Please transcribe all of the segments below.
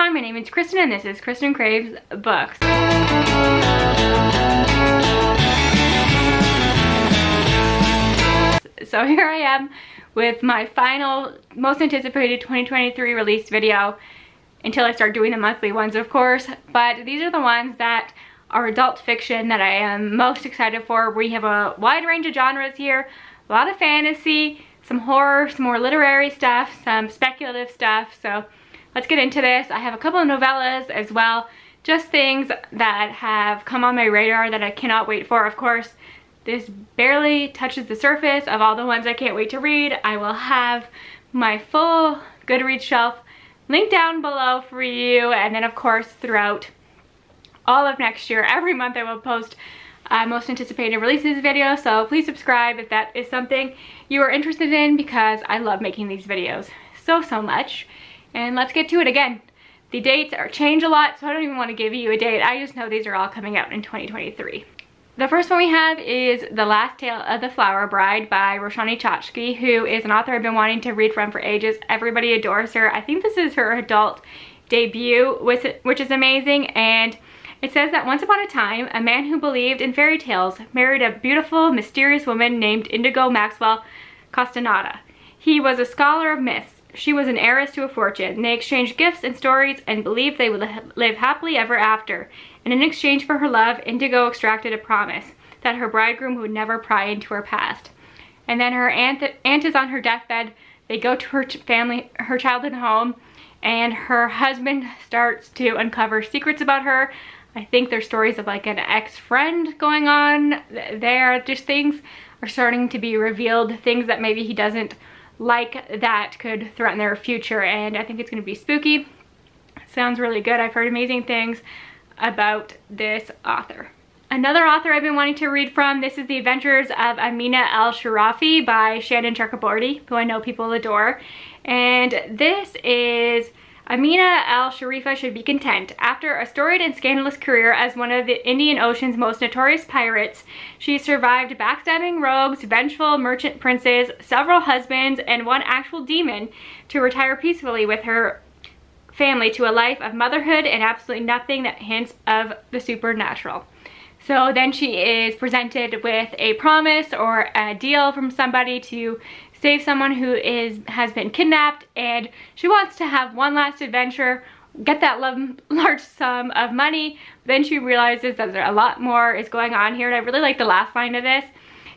Hi, my name is Kristin and this is Kristin Kraves Books. So here I am with my final, most anticipated 2023 release video, until I start doing the monthly ones, of course. But these are the ones that are adult fiction that I am most excited for. We have a wide range of genres here, a lot of fantasy, some horror, some more literary stuff, some speculative stuff. So let's get into this. I have a couple of novellas as well, just things that have come on my radar that I cannot wait for. Of course, this barely touches the surface of all the ones I can't wait to read. I will have my full Goodreads shelf linked down below for you, and then of course throughout all of next year, every month I will post most anticipated releases video. So please subscribe if that is something you are interested in, because I love making these videos so much. And let's get to it. Again, the dates are changed a lot, so I don't even want to give you a date. I just know these are all coming out in 2023. The first one we have is The Last Tale of the Flower Bride by Roshani Chachki, who is an author I've been wanting to read from for ages. Everybody adores her. I think this is her adult debut, which is amazing. And it says that once upon a time, a man who believed in fairy tales married a beautiful, mysterious woman named Indigo Maxwell Castaneda. He was a scholar of myths. She was an heiress to a fortune. They exchanged gifts and stories and believed they would live happily ever after. And in exchange for her love, Indigo extracted a promise that her bridegroom would never pry into her past. And then her aunt is on her deathbed. They go to her childhood home, and her husband starts to uncover secrets about her. I think there's stories of like an ex-friend going on there. Just things are starting to be revealed, things that maybe he doesn't like that could threaten their future, and I think it's going to be spooky. Sounds really good. I've heard amazing things about this author. Another author I've been wanting to read from, this is The Adventures of Amina-Al by Shannon Chakraborty, who I know people adore. And this is Amina-Al should be content. After a storied and scandalous career as one of the Indian Ocean's most notorious pirates, she survived backstabbing rogues, vengeful merchant princes, several husbands, and one actual demon to retire peacefully with her family to a life of motherhood and absolutely nothing that hints of the supernatural. So then she is presented with a promise or a deal from somebody to save someone who has been kidnapped, and she wants to have one last adventure, get that large sum of money. Then she realizes that a lot more is going on here, and I really like the last line of this.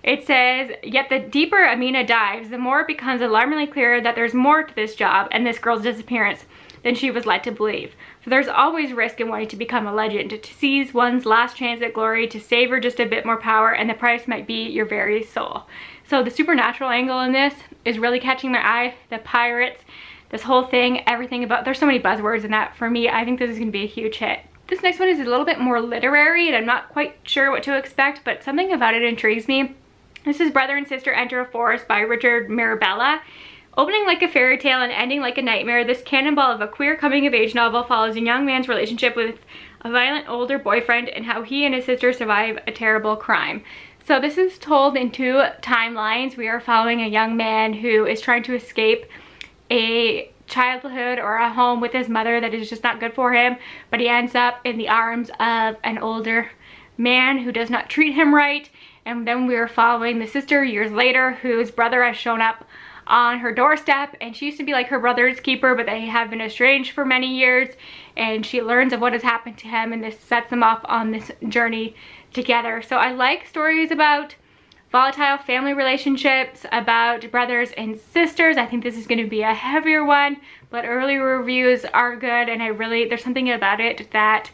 It says, yet the deeper Amina dives, the more it becomes alarmingly clear that there's more to this job and this girl's disappearance than she was led to believe. For there's always risk in wanting to become a legend, to seize one's last chance at glory, to savor just a bit more power, and the price might be your very soul. So the supernatural angle in this is really catching my eye. The pirates, this whole thing, everything about, there's so many buzzwords in that. For me, I think this is going to be a huge hit. This next one is a little bit more literary, and I'm not quite sure what to expect, but something about it intrigues me. This is Brother and Sister Enter a Forest by Richard Mirabella. Opening like a fairy tale and ending like a nightmare, this cannonball of a queer coming-of-age novel follows a young man's relationship with a violent older boyfriend and how he and his sister survive a terrible crime. So this is told in two timelines. We are following a young man who is trying to escape a childhood or a home with his mother that is just not good for him, but he ends up in the arms of an older man who does not treat him right. And then we are following the sister years later, whose brother has shown up on her doorstep, and she used to be like her brother's keeper, but they have been estranged for many years, and she learns of what has happened to him, and this sets them off on this journey together. So I like stories about volatile family relationships, about brothers and sisters. I think this is going to be a heavier one, but early reviews are good, and there's something about it that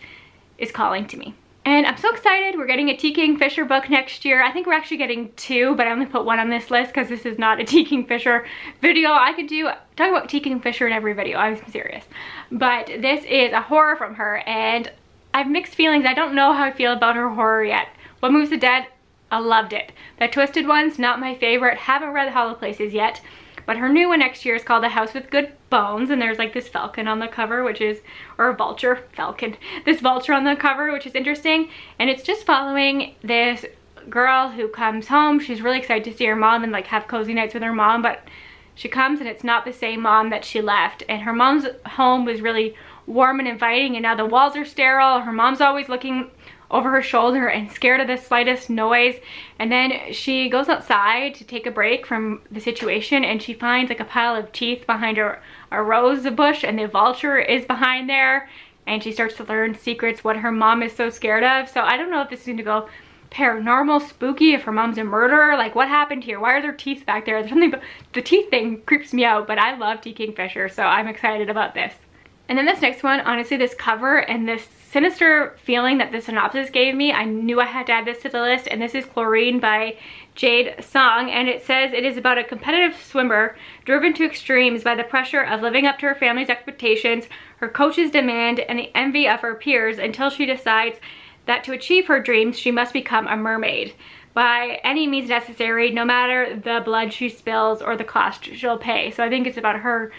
is calling to me. And I'm so excited. We're getting a T. Kingfisher book next year. I think we're actually getting two, but I only put one on this list because this is not a T. Kingfisher video. I could talk about T. Kingfisher in every video. I'm serious. But this is a horror from her, and I have mixed feelings. I don't know how I feel about her horror yet. What Moves the Dead? I loved it. The Twisted One's not my favorite. Haven't read The Hollow Places yet. But her new one next year is called A House with Good Bones, and there's like this falcon on the cover, which is, or a vulture, falcon, this vulture on the cover, which is interesting. And it's just following this girl who comes home. She's really excited to see her mom and like have cozy nights with her mom, but she comes and it's not the same mom that she left. And her mom's home was really warm and inviting, and now the walls are sterile. Her mom's always looking over her shoulder and scared of the slightest noise. And then she goes outside to take a break from the situation, and she finds like a pile of teeth behind a rose bush, and the vulture is behind there, and she starts to learn secrets what her mom is so scared of. So I don't know if this is going to go paranormal, spooky, if her mom's a murderer. Like, what happened here? Why are there teeth back there? There's something, but the teeth thing creeps me out, but I love T. Kingfisher, so I'm excited about this. And then this next one, honestly, this cover and this sinister feeling that the synopsis gave me, I knew I had to add this to the list, and this is Chlorine by Jade Song, and it says it is about a competitive swimmer driven to extremes by the pressure of living up to her family's expectations, her coach's demand, and the envy of her peers, until she decides that to achieve her dreams, she must become a mermaid by any means necessary, no matter the blood she spills or the cost she'll pay. So I think it's about her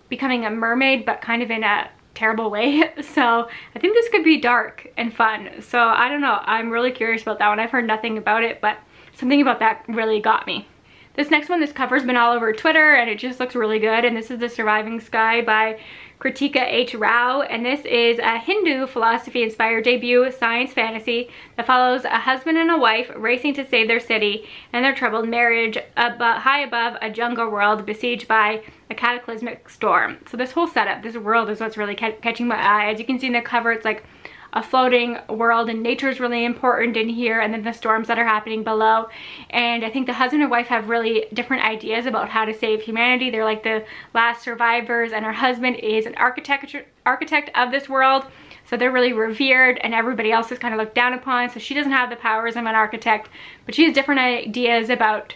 becoming a mermaid, but kind of in a terrible way. So I think this could be dark and fun. So I don't know, I'm really curious about that one. I've heard nothing about it, but something about that really got me. This next one, this cover's been all over Twitter, and it just looks really good, and this is The Surviving Sky by Kritika H. Rao, and this is a Hindu philosophy-inspired debut science fantasy that follows a husband and a wife racing to save their city and their troubled marriage high above a jungle world besieged by a cataclysmic storm. So this whole setup, this world, is what's really catching my eye. As you can see in the cover, it's like a floating world, and nature is really important in here, and then the storms that are happening below. And I think the husband and wife have really different ideas about how to save humanity. They're like the last survivors, and her husband is an architect of this world, so they're really revered, and everybody else is kind of looked down upon. So she doesn't have the powers of an architect, but she has different ideas about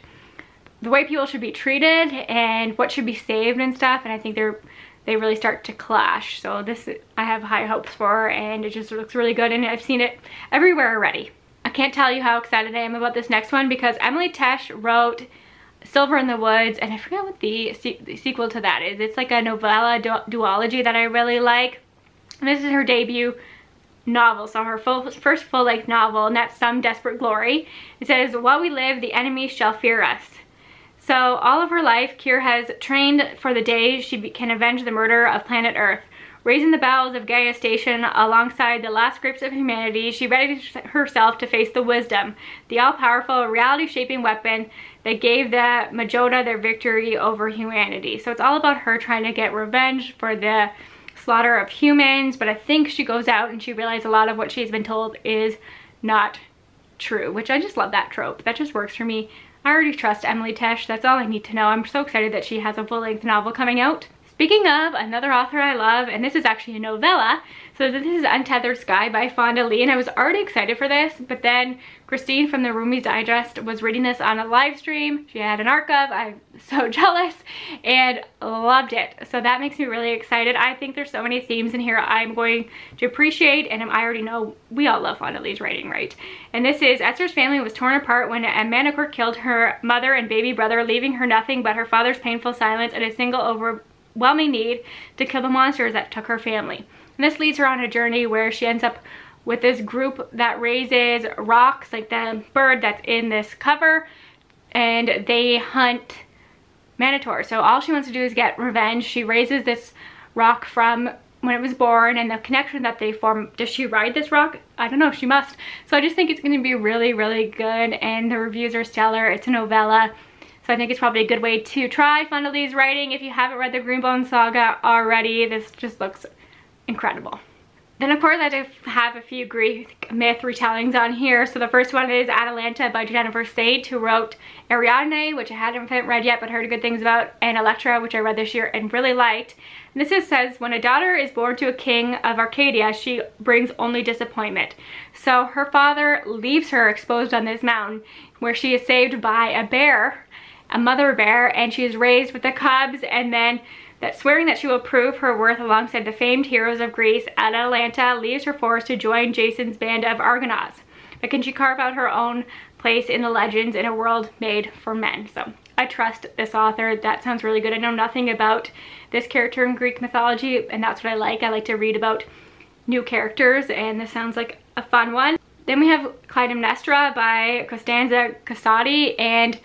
the way people should be treated and what should be saved and stuff, and I think they really start to clash. So this, I have high hopes for, and it just looks really good, and I've seen it everywhere already. I can't tell you how excited I am about this next one, because Emily Tesh wrote Silver in the Woods, and I forget what the sequel to that is. It's like a novella duology that I really like. And this is her debut novel, so her first full-length novel, and that's Some Desperate Glory. It says, while we live, the enemy shall fear us. So all of her life, Kier has trained for the day she can avenge the murder of planet Earth. Raising the bowels of Gaia Station alongside the last grips of humanity, she readied herself to face the wisdom, the all-powerful, reality-shaping weapon that gave the Majota their victory over humanity. So it's all about her trying to get revenge for the slaughter of humans, but I think she goes out and she realizes a lot of what she's been told is not true, which I just love that trope. That just works for me. I already trust Emily Tesh. That's all I need to know. I'm so excited that she has a full-length novel coming out. Speaking of another author I love, and this is actually a novella, so this is Untethered Sky by Fonda Lee, and I was already excited for this, but then Kristin from the Roomies Digest was reading this on a live stream. She had an archive. I'm so jealous and loved it. So that makes me really excited. I think there's so many themes in here I'm going to appreciate, and I already know we all love Fonda Lee's writing, right? And this is Esther's family was torn apart when a manticore killed her mother and baby brother, leaving her nothing but her father's painful silence and a single overwhelming need to kill the monsters that took her family. And this leads her on a journey where she ends up with this group that raises rocks, like the bird that's in this cover, and they hunt manitors. So all she wants to do is get revenge. She raises this rock from when it was born, and the connection that they form. Does she ride this rock? I don't know, she must. So I just think it's going to be really, really good, and the reviews are stellar. It's a novella, so I think it's probably a good way to try Fonda Lee's writing. If you haven't read the Greenbone Saga already, this just looks incredible. Then of course I have a few Greek myth retellings on here. So the first one is Atalanta by Jennifer Sate, who wrote Ariadne, which I hadn't read yet but heard good things about, and Electra, which I read this year and really liked. And this says, when a daughter is born to a king of Arcadia, she brings only disappointment. So her father leaves her exposed on this mountain, where she is saved by a bear, a mother bear, and she is raised with the cubs, and then that swearing that she will prove her worth alongside the famed heroes of Greece, Atalanta leaves her force to join Jason's band of Argonauts. But can she carve out her own place in the legends in a world made for men? So I trust this author. That sounds really good. I know nothing about this character in Greek mythology, and that's what I like. I like to read about new characters, and this sounds like a fun one. Then we have Clytemnestra by Costanza Casati, and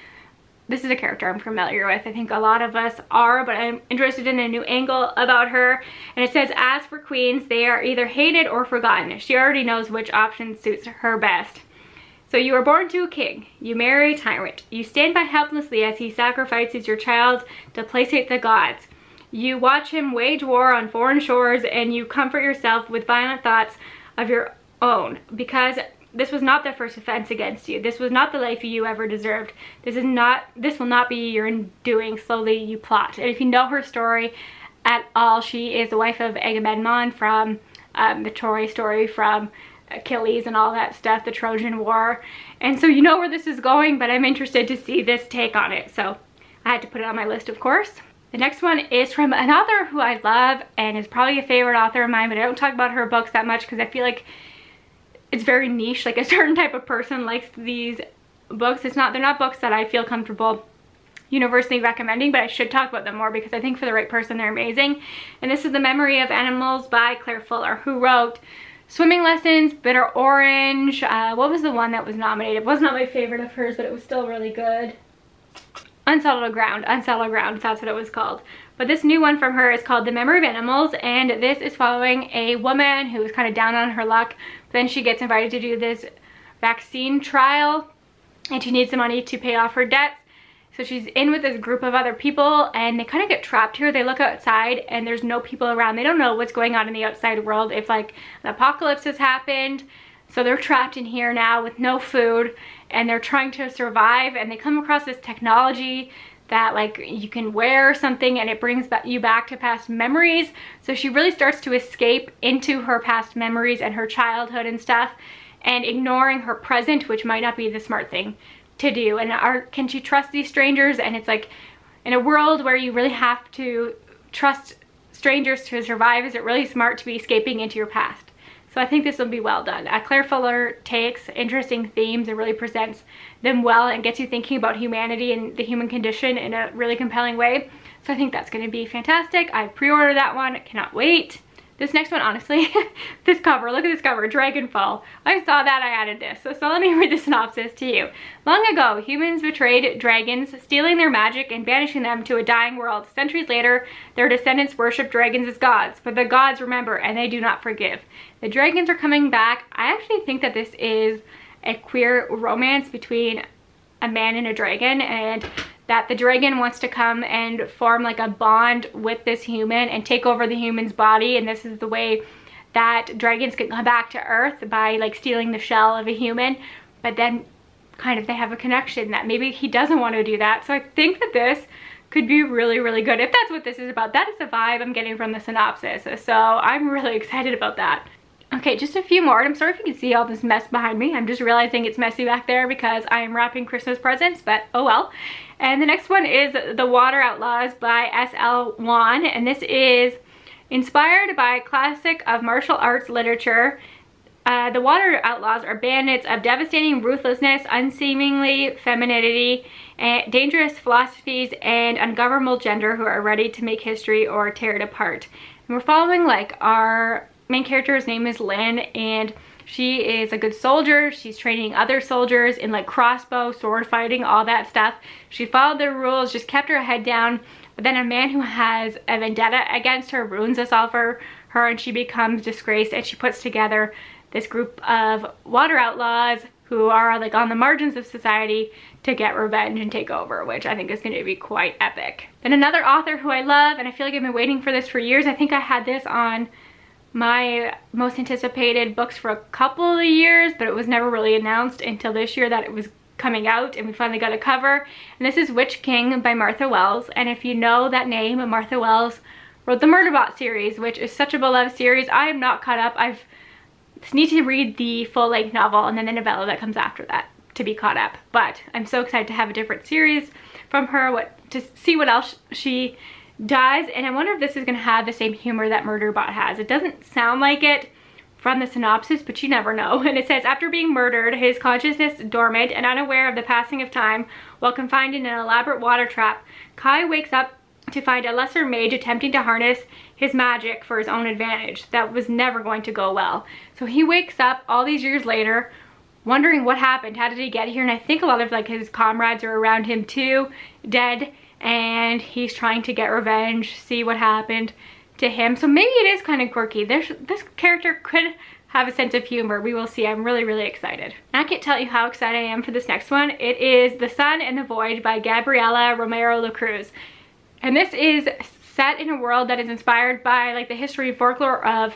this is a character I'm familiar with. I think a lot of us are, but I'm interested in a new angle about her. And it says, as for queens, they are either hated or forgotten. She already knows which option suits her best. So you are born to a king. You marry a tyrant. You stand by helplessly as he sacrifices your child to placate the gods. You watch him wage war on foreign shores, and you comfort yourself with violent thoughts of your own, because this was not the first offense against you. This was not the life you ever deserved. This will not be your undoing. Slowly you plot. And if you know her story at all, she is the wife of Agamemnon from the Troy story, from Achilles and all that stuff, the Trojan War. And so you know where this is going, but I'm interested to see this take on it. So I had to put it on my list, of course. The next one is from an author who I love and is probably a favorite author of mine, but I don't talk about her books that much because I feel like it's very niche. Like a certain type of person likes these books. They're not books that I feel comfortable universally recommending, but I should talk about them more because I think for the right person they're amazing. And this is The Memory of Animals by Claire Fuller, who wrote Swimming Lessons, Bitter Orange. What was the one that was nominated? It was not my favorite of hers, but it was still really good. Unsettled Ground, that's what it was called. But this new one from her is called The Memory of Animals, and this is following a woman who is kind of down on her luck. Then she gets invited to do this vaccine trial, and she needs the money to pay off her debts. So she's in with this group of other people, and they kind of get trapped here. They look outside and there's no people around. They don't know what's going on in the outside world, if like an apocalypse has happened. So they're trapped in here now with no food, and they're trying to survive, and they come across this technology that like you can wear something and it brings you back to past memories. So she really starts to escape into her past memories and her childhood and stuff, and ignoring her present, which might not be the smart thing to do. And can she trust these strangers? And it's like, in a world where you really have to trust strangers to survive, is it really smart to be escaping into your past? So I think this will be well done. Claire Fuller takes interesting themes and really presents them well and gets you thinking about humanity and the human condition in a really compelling way. So I think that's going to be fantastic. I pre-ordered that one. I cannot wait. This next one, honestly, this cover, look at this cover, Dragonfall. I saw that, I added this. So let me read the synopsis to you. Long ago, humans betrayed dragons, stealing their magic and banishing them to a dying world. Centuries later, their descendants worship dragons as gods, but the gods remember and they do not forgive. The dragons are coming back. I actually think that this is a queer romance between a man and a dragon, and that the dragon wants to come and form like a bond with this human and take over the human's body, and this is the way that dragons can come back to Earth, by like stealing the shell of a human. But then kind of they have a connection that maybe he doesn't want to do that. So I think that this could be really, really good. If that's what this is about, that is the vibe I'm getting from the synopsis. So I'm really excited about that. Okay, just a few more, and I'm sorry if you can see all this mess behind me. I'm just realizing it's messy back there because I am wrapping Christmas presents, but oh well. And the next one is The Water Outlaws by S.L. Wan, and this is inspired by a classic of martial arts literature. The Water Outlaws are bandits of devastating ruthlessness, unseemly femininity, and dangerous philosophies, and ungovernable gender who are ready to make history or tear it apart. And we're following like our main character's name is Lynn, and she is a good soldier. She's training other soldiers in like crossbow, sword fighting, all that stuff. She followed the rules, just kept her head down. But then a man who has a vendetta against her ruins us all for her, and she becomes disgraced, and she puts together this group of water outlaws who are like on the margins of society to get revenge and take over, which I think is going to be quite epic. Then another author who I love, and I feel like I've been waiting for this for years. I think I had this on my most anticipated books for a couple of years, but it was never really announced until this year that it was coming out, and we finally got a cover. And this is Witch King by Martha Wells. And if you know that name, Martha Wells wrote the Murderbot series, which is such a beloved series. I am not caught up. I need to read the full-length novel and then the novella that comes after that to be caught up. But I'm so excited to have a different series from her, to see what else she does. And I wonder if this is going to have the same humor that Murderbot has. It doesn't sound like it from the synopsis, but you never know. And it says, after being murdered, his consciousness dormant and unaware of the passing of time while confined in an elaborate water trap, Kai wakes up to find a lesser mage attempting to harness his magic for his own advantage. That was never going to go well. So he wakes up all these years later wondering what happened, how did he get here? And I think a lot of like his comrades are around him too, dead, and he's trying to get revenge, see what happened to him. So maybe it is kind of quirky. This character could have a sense of humor. We will see. I'm really excited. And I can't tell you how excited I am for this next one. It is The Sun and the Void by Gabriela Romero Lacruz. And this is set in a world that is inspired by like the history and folklore of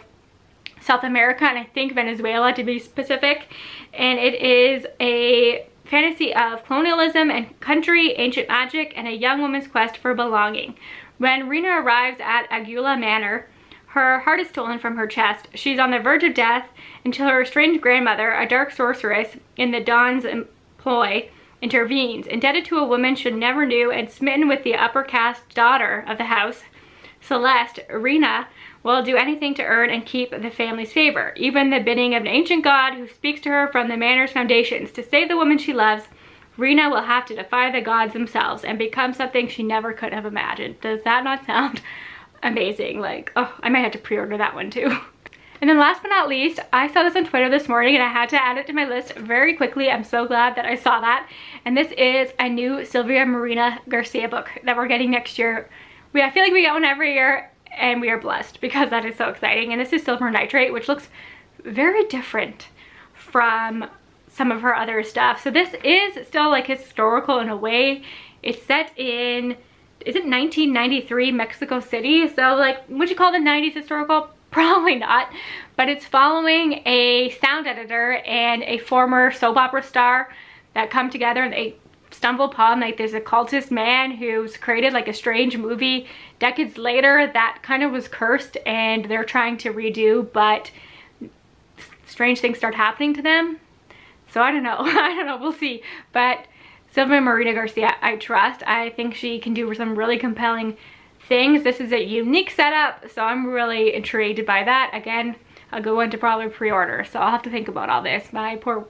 South America, and I think Venezuela to be specific. And it is a fantasy of colonialism and country, ancient magic, and a young woman's quest for belonging. When Rena arrives at Aguila Manor, her heart is stolen from her chest. She's on the verge of death until her estranged grandmother, a dark sorceress in the Don's employ, intervenes. Indebted to a woman she never knew and smitten with the upper caste daughter of the house, Celeste, Rena will do anything to earn and keep the family's favor, even the bidding of an ancient god who speaks to her from the manor's foundations. To save the woman she loves, Rena will have to defy the gods themselves and become something she never could have imagined. Does that not sound amazing? Like, oh, I might have to pre-order that one too. And then last but not least, I saw this on Twitter this morning and I had to add it to my list very quickly. I'm so glad that I saw that. And this is a new Sylvia Marina Garcia book that we're getting next year. I feel like we get one every year, and we are blessed because that is so exciting. And this is Silver Nitrate, which looks very different from some of her other stuff. So this is still like historical in a way. It's set in, is it 1993 Mexico City? So like, would you call the 90s historical? Probably not. But it's following a sound editor and a former soap opera star that come together, and they stumble upon like this occultist man who's created like a strange movie decades later that kind of was cursed, and they're trying to redo, but strange things start happening to them. So I don't know. I don't know. We'll see. But Sylvia Marina Garcia, I trust. I think she can do some really compelling things. This is a unique setup, so I'm really intrigued by that. Again, a good one to probably pre-order, so I'll have to think about all this. My poor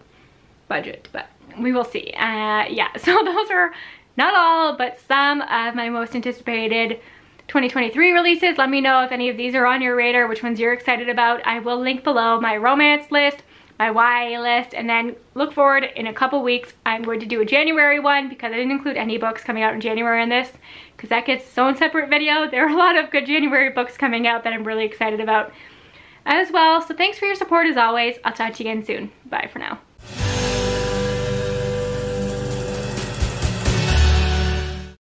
budget, but we will see. Yeah, so those are not all, but some of my most anticipated 2023 releases. Let me know if any of these are on your radar, which ones you're excited about. I will link below my romance list, my YA list, and then look forward in a couple weeks. I'm going to do a January one because I didn't include any books coming out in January in this because that gets its own separate video. There are a lot of good January books coming out that I'm really excited about as well. So thanks for your support as always. I'll talk to you again soon. Bye for now.